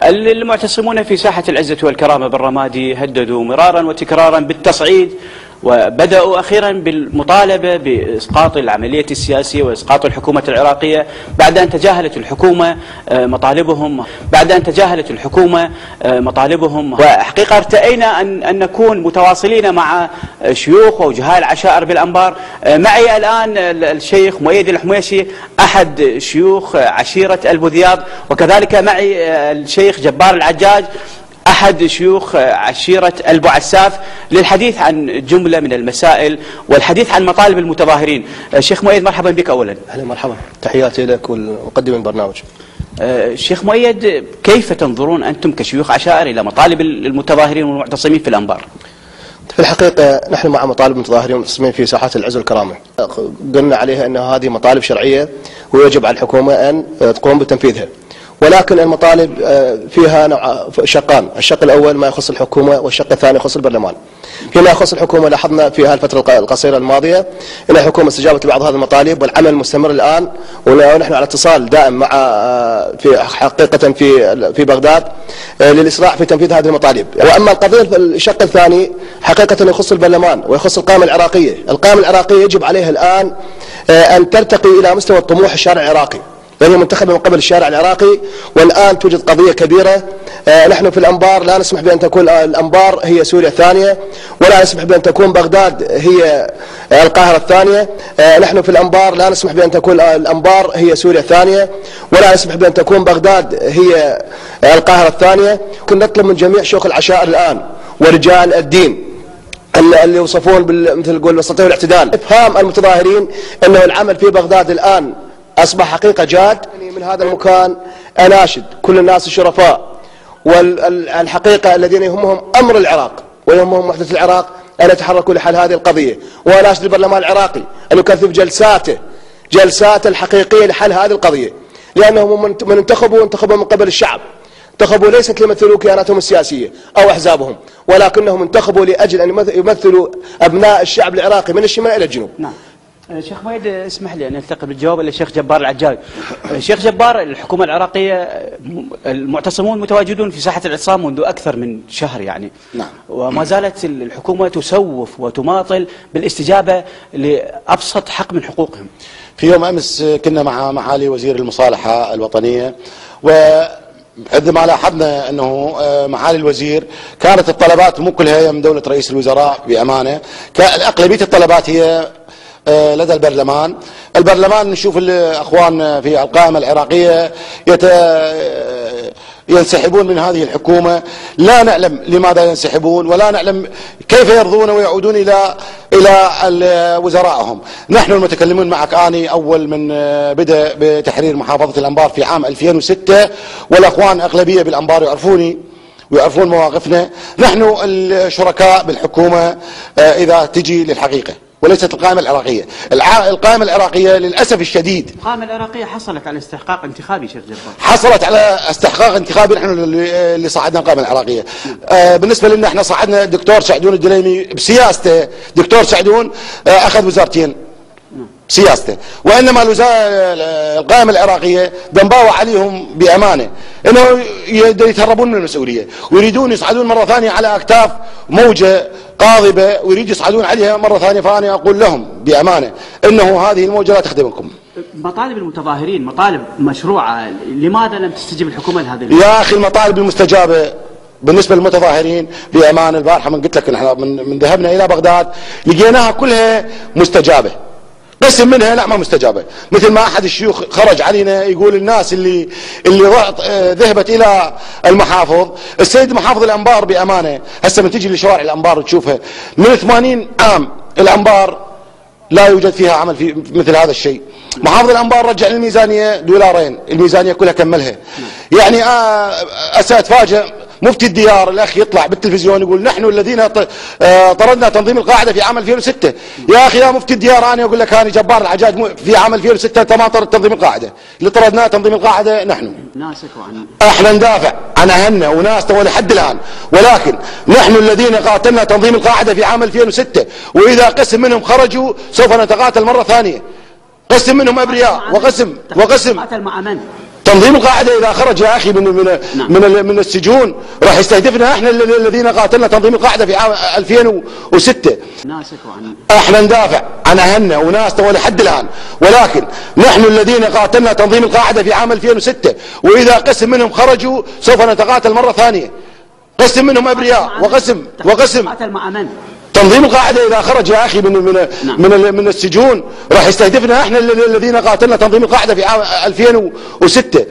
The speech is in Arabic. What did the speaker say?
المعتصمون في ساحة العزة والكرامة بالرمادي هددوا مرارا وتكرارا بالتصعيد، وبدأوا أخيرا بالمطالبة بإسقاط العملية السياسية وإسقاط الحكومة العراقية بعد أن تجاهلت الحكومة مطالبهم. وحقيقة ارتأينا أن نكون متواصلين مع شيوخ ووجهاء العشائر بالأنبار. معي الآن الشيخ مؤيد الحميشي أحد شيوخ عشيرة البوذياض، وكذلك معي الشيخ جبار العجاج أحد شيوخ عشيرة البوعساف للحديث عن جملة من المسائل والحديث عن مطالب المتظاهرين. شيخ مؤيد، مرحبا بك أولا. أهلا مرحبا، تحياتي لك ومقدم البرنامج. شيخ مؤيد، كيف تنظرون أنتم كشيوخ عشائر إلى مطالب المتظاهرين والمعتصمين في الأنبار؟ في الحقيقة نحن مع مطالب المتظاهرين والمعتصمين في ساحات العز والكرامة، قلنا عليها أن هذه مطالب شرعية ويجب على الحكومة أن تقوم بتنفيذها، ولكن المطالب فيها شقان. الشق الأول ما يخص الحكومة، والشق الثاني يخص البرلمان. فيما يخص الحكومة لاحظنا في هذه الفترة القصيرة الماضية أن الحكومة استجابت لبعض هذه المطالب، والعمل مستمر الآن، ونحن على اتصال دائم مع في حقيقة في بغداد للإسراع في تنفيذ هذه المطالب. وأما القضية الشق الثاني حقيقة يخص البرلمان ويخص القائمة العراقية. القائمة العراقية يجب عليها الآن أن ترتقي إلى مستوى الطموح الشارع العراقي، لأنه منتخب من قبل الشارع العراقي، والآن توجد قضية كبيرة. نحن في الأنبار لا نسمح بأن تكون الأنبار هي سوريا الثانية، ولا نسمح بأن تكون بغداد هي القاهرة الثانية. نحن في الأنبار لا نسمح بأن تكون الأنبار هي سوريا الثانية، ولا نسمح بأن تكون بغداد هي القاهرة الثانية. كنا نطلب من جميع شيوخ العشائر الآن ورجال الدين اللي يوصفون مثل نقول بالسلطة والاعتدال إفهام المتظاهرين أنه العمل في بغداد الآن أصبح حقيقة جاد. من هذا المكان أناشد كل الناس الشرفاء والحقيقة الذين يهمهم أمر العراق ويهمهم وحدة العراق أن يتحركوا لحل هذه القضية، وأناشد البرلمان العراقي أن يكثف جلساته الحقيقية لحل هذه القضية، لأنهم من انتخبوا من قبل الشعب، انتخبوا ليست ليمثلوا كياناتهم السياسية أو أحزابهم، ولكنهم انتخبوا لأجل أن يمثلوا أبناء الشعب العراقي من الشمال إلى الجنوب. نعم. شيخ مؤيد، اسمح لي أن ألتقي بالجواب للشيخ جبار العجاج. شيخ جبار، الحكومة العراقية المعتصمون متواجدون في ساحة الاعتصام منذ أكثر من شهر يعني. نعم. وما زالت الحكومة تسوف وتماطل بالاستجابة لأبسط حق من حقوقهم. في يوم أمس كنا مع معالي وزير المصالحة الوطنية، وعندما لاحظنا أنه معالي الوزير كانت الطلبات مو كلها من دولة رئيس الوزراء بأمانة، أغلبية الطلبات هي لدى البرلمان نشوف الأخوان في القائمة العراقية ينسحبون من هذه الحكومة. لا نعلم لماذا ينسحبون، ولا نعلم كيف يرضون ويعودون إلى وزرائهم. نحن المتكلمون معك أني أول من بدأ بتحرير محافظة الأنبار في عام 2006، والأخوان أغلبية بالأنبار يعرفوني ويعرفون مواقفنا. نحن الشركاء بالحكومة إذا تجي للحقيقة، وليست القائمة العراقية. القائمة العراقية للأسف الشديد، القائمة العراقية حصلت على استحقاق انتخابي شيخ جبار، حصلت على استحقاق انتخابي. نحن اللي صعدنا القائمة العراقية. بالنسبة لنا احنا صعدنا الدكتور سعدون الدليمي بسياسته. دكتور سعدون أخذ وزارتين سياسته، وإنما القائمة العراقية دنباوة عليهم بأمانة إنه يتهربون من المسؤولية، ويريدون يصعدون مرة ثانية على أكتاف موجة قاضبة، ويريدوا يصعدون عليها مرة ثانية. فأنا أقول لهم بأمانة إنه هذه الموجة لا تخدمكم. مطالب المتظاهرين مطالب مشروعة، لماذا لم تستجب الحكومة لهذه يا أخي المطالب المستجابة بالنسبة للمتظاهرين بأمانة، البارحة من قلت لك نحن من ذهبنا إلى بغداد لقيناها كلها مستجابة، قسم منها لا ما مستجابة. مثل ما أحد الشيوخ خرج علينا يقول الناس اللي ذهبت إلى المحافظ. السيد محافظ الأنبار بأمانة هسه من تجي لشوارع الأنبار وتشوفها من 80 عام الأنبار لا يوجد فيها عمل في مثل هذا الشيء. محافظ الأنبار رجع للميزانية $2، الميزانية كلها كملها. يعني أتفاجأ مفتي الديار الأخ يطلع بالتلفزيون يقول نحن الذين طردنا تنظيم القاعدة في عام 2006. يا أخي يا مفتي الديار أنا أقول لك أنا جبار العجاج في عام 2006 أنت ما طرد تنظيم القاعدة، اللي طردناه تنظيم القاعدة نحن. احنا ندافع عن أهلنا وناس تو لحد الآن، ولكن نحن الذين قاتلنا تنظيم القاعدة في عام 2006، وإذا قسم منهم خرجوا سوف نتقاتل مرة ثانية. قسم منهم أبرياء وقسم قاتل مع من؟ تنظيم القاعده اذا خرج يا اخي من السجون راح يستهدفنا احنا الذين قاتلنا تنظيم القاعده في عام 2006. احنا ندافع عن اهلنا وناسنا ولحد الان، ولكن نحن الذين قاتلنا تنظيم القاعده في عام 2006، واذا قسم منهم خرجوا سوف نتقاتل مره ثانيه. قسم منهم ابرياء وقسم تنظيم القاعده اذا خرج يا اخي من السجون راح يستهدفنا احنا الذين قاتلنا تنظيم القاعده في عام 2006.